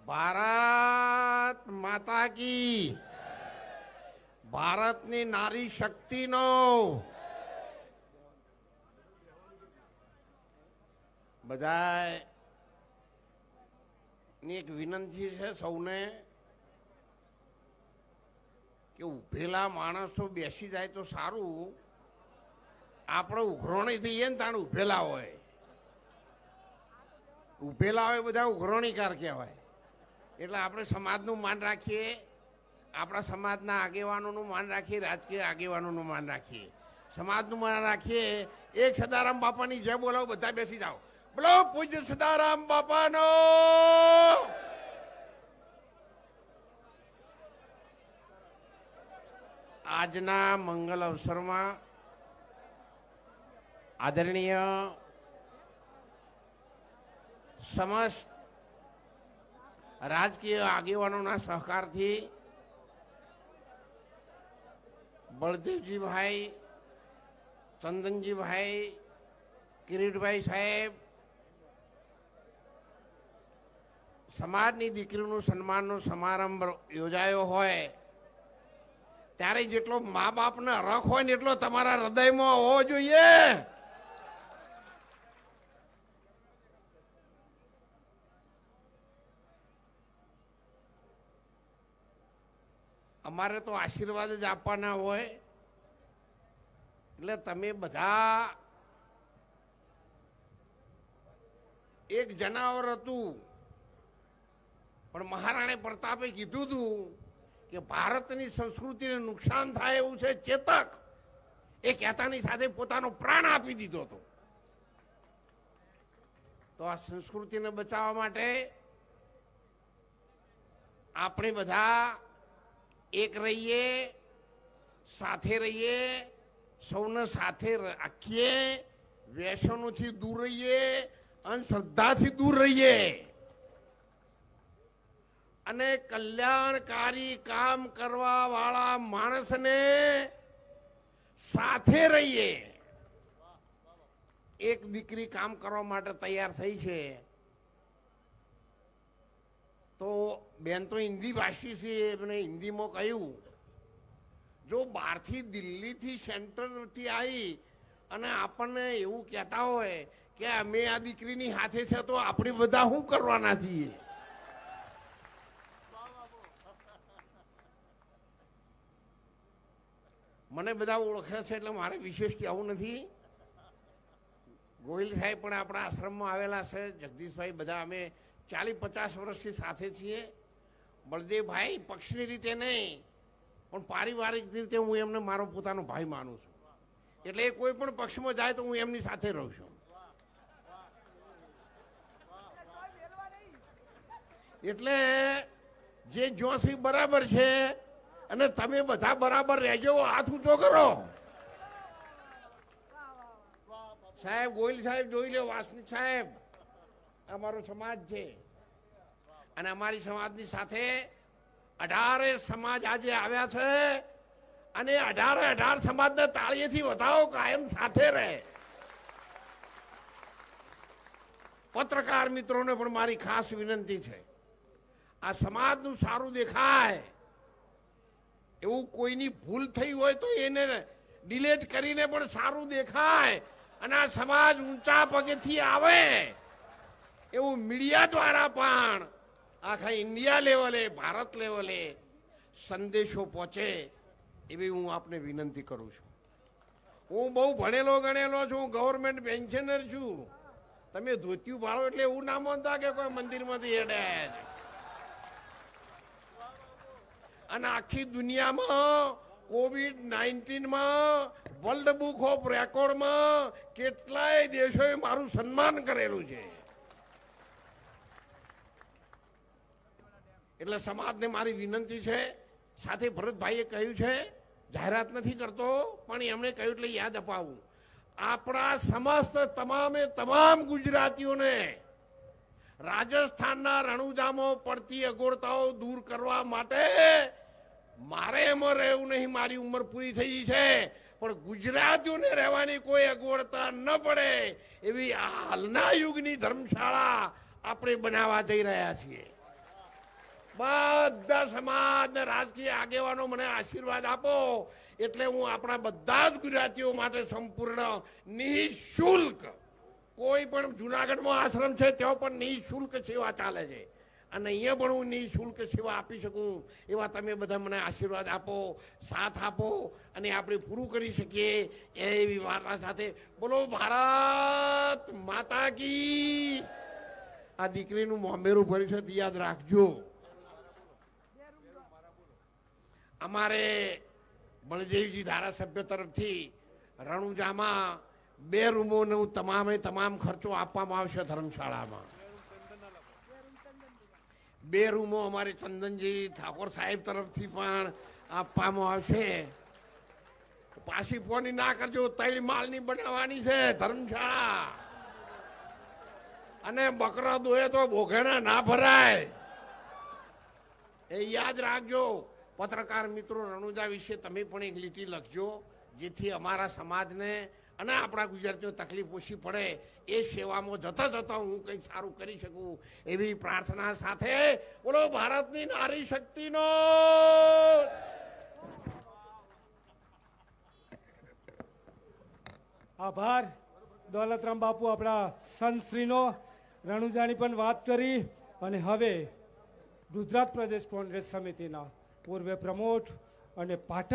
ભારત માતા કી, ભારતની નારી શક્તિનો બધાની એક વિનંતી છે સૌને કે ઉભેલા માણસો બેસી જાય તો સારું. આપણે ઉઘરોણી થઈએ ને તાણ ઉભેલા હોય, ઉભેલા હોય બધા ઉઘરોણીકાર કહેવાય. એટલે આપણે સમાજનું માન રાખીએ, આપણા સમાજના આગેવાનોનું માન રાખીએ, રાજકીય આગેવાનોનું માન રાખીએ, સમાજનું માન રાખીએ. એક સદારામ બાપાની જય બોલાવો, બધા બેસી જાઓ. બોલો પૂજ્ય સદારામ બાપાનો. આજના મંગલ અવસરમાં આદરણીય સમસ્ત રાજકીય આગેવાનોના સહકારથી બળદેવજીભાઈ, ચંદનજીભાઈ, કિરીટભાઈ સાહેબ, સમાજની દીકરીનું સન્માનનો સમારંભ યોજાયો હોય ત્યારે જેટલો મા બાપને હરખ હોય ને એટલો તમારા હૃદયમાં હોવો જોઈએ. અમારે તો આશીર્વાદ જ આપવાના હોય. એટલે તમે બધા એક જનાવર હતું, પણ મહારાણા પ્રતાપે કીધું હતું કે ભારતની સંસ્કૃતિને નુકસાન થાય એવું છે ચેતક. એ કહેતાની સાથે પોતાનો પ્રાણ આપી દીધો હતો. તો આ સંસ્કૃતિને બચાવવા માટે આપણે બધા એક રહીએ, સાથે રહીએ, સૌને સાથે રાખીએ, વ્યસનોથી દૂર રહીએ, અંધશ્રદ્ધાથી દૂર રહીએ અને કલ્યાણકારી કામ કરવા વાળા માણસને સાથે રહીએ. એક દીકરી કામ કરવા માટે તૈયાર થઈ છે. તો બેન તો હિન્દી ભાષી છે, એમને હિન્દીમાં કહ્યું, જો બહારથી દિલ્હીથી સેન્ટરથી આવી અને આપણને એવું કહેતા હોય કે અમે આ દીકરીની હાથે છે તો આપણે બધા શું કરવાના છીએ? મને બધા ઓળખે છે એટલે મારે વિશેષ કહેવું નથી. ગોહિલ સાહેબ પણ આપણા આશ્રમમાં આવેલા છે, જગદીશભાઈ, બધા અમે 40-50 વર્ષથી સાથે છીએ. બળદેવભાઈ પક્ષની રીતે નહીં પણ પારિવારિક રીતે હું એમને મારો પોતાનો ભાઈ માનું છું. એટલે એ કોઈ પણ પક્ષમાં જાય તો હું એમની સાથે રહું છું. એટલે જે જોશી બરાબર છે અને તમે બધા બરાબર રહેજો. હાથ ઊંચો કરો. સાહેબ, ગોહિલ સાહેબ જોઈ લો, વાસનિક સાહેબ, અમારો સમાજ છે અને અમારી સમાજની સાથે 18 સમાજ આજે આવ્યા છે અને 18 સમાજને તાળીએથી વધાવો, કાયમ સાથે રહે. પત્રકાર મિત્રોને પણ મારી ખાસ વિનંતી છે, આ સમાજનું સારું દેખાય એવું કોઈની ભૂલ થઈ હોય તો એને ડિલેટ કરીને પણ સારું દેખાય અને આ સમાજ ઊંચા પગેથી આવે એવું મીડિયા દ્વારા પણ આખા ઇન્ડિયા લેવલે, ભારત લેવલે સંદેશો પહોંચે એવી હું આપને વિનંતી કરું છું. હું બહુ ભણેલો ગણેલો છું, ગવર્મેન્ટ પેન્શનર છું. તમે ધોતિયું ભાળો એટલે એવું ના માનતા કે કોઈ મંદિરમાંથી હેડે. અને આખી દુનિયામાં COVID-19માં વર્લ્ડ બુક ઓફ રેકોર્ડમાં કેટલાય દેશોએ મારું સન્માન કરેલું છે. એટલે સમાજને મારી વિનંતી છે. સાથે ભરતભાઈએ કહ્યું છે, જાહેરાત નથી કરતો પણ એમણે કહ્યું એટલે યાદ અપાવું, આપણા સમસ્ત તમામ ગુજરાતીઓને રાજસ્થાનના રણુજામાં પડતી અગવડતાઓ દૂર કરવા માટે મારે એમાં રહેવું નહીં. મારી ઉંમર પૂરી થઈ છે, પણ ગુજરાતીઓને રહેવાની કોઈ અગવડતા ન પડે એવી હાલના યુગની ધર્મશાળા આપણે બનાવવા જઈ રહ્યા છીએ. બધા સમાજ ને રાજકીય આગેવાનો મને આશીર્વાદ આપો એટલે હું આપણા બધા જ ગુજરાતીઓ માટે સંપૂર્ણ નિઃશુલ્ક, કોઈ પણ જુનાગઢમાં આશ્રમ છે ત્યાં પણ નિઃશુલ્ક સેવા ચાલે છે અને અહીંયા પણ હું નિઃશુલ્ક સેવા આપી શકું એવા તમે બધા મને આશીર્વાદ આપો, સાથ આપો અને આપણે પૂરું કરી શકીએ એવી વાર્તા સાથે બોલો ભારત માતા કી. આ દીકરીનું મોંબેરું પરિષદ યાદ રાખજો. અમારે બળદેવજી ધારાસભ્ય તરફથી રણુજામાં 2 રૂમોનો તમામ ખર્ચો આપવામાં આવશે. ધર્મશાળામાં 2 રૂમો અમારે ચંદનજી ઠાકોર સાહેબ તરફથી પણ આપવામાં આવશે. પાછી ફોની ના કરજો, 3 માળની બનાવવાની છે ધર્મશાળા અને બકરા દોહે તો બોઘેણા ના ભરાય એ યાદ રાખજો. પત્રકાર મિત્રો રણુજા વિશે તમે પણ એક લીટી લખજો જેથી અમારા સમાજને અને આપણા ગુજરાતીઓ તકલીફ ઓછી પડે એ સેવામાં જતા જતા હું કંઈક સારું કરી શકું એવી પ્રાર્થના સાથે બોલો ભારતની નારી શક્તિનો. આભાર દોલતરામ બાપુ આપણા સંતશ્રીનો. રણુજાની પણ વાત કરી અને હવે ગુજરાત પ્રદેશ કોંગ્રેસ સમિતિના પૂર્વ પ્રમુખ અને પાટણ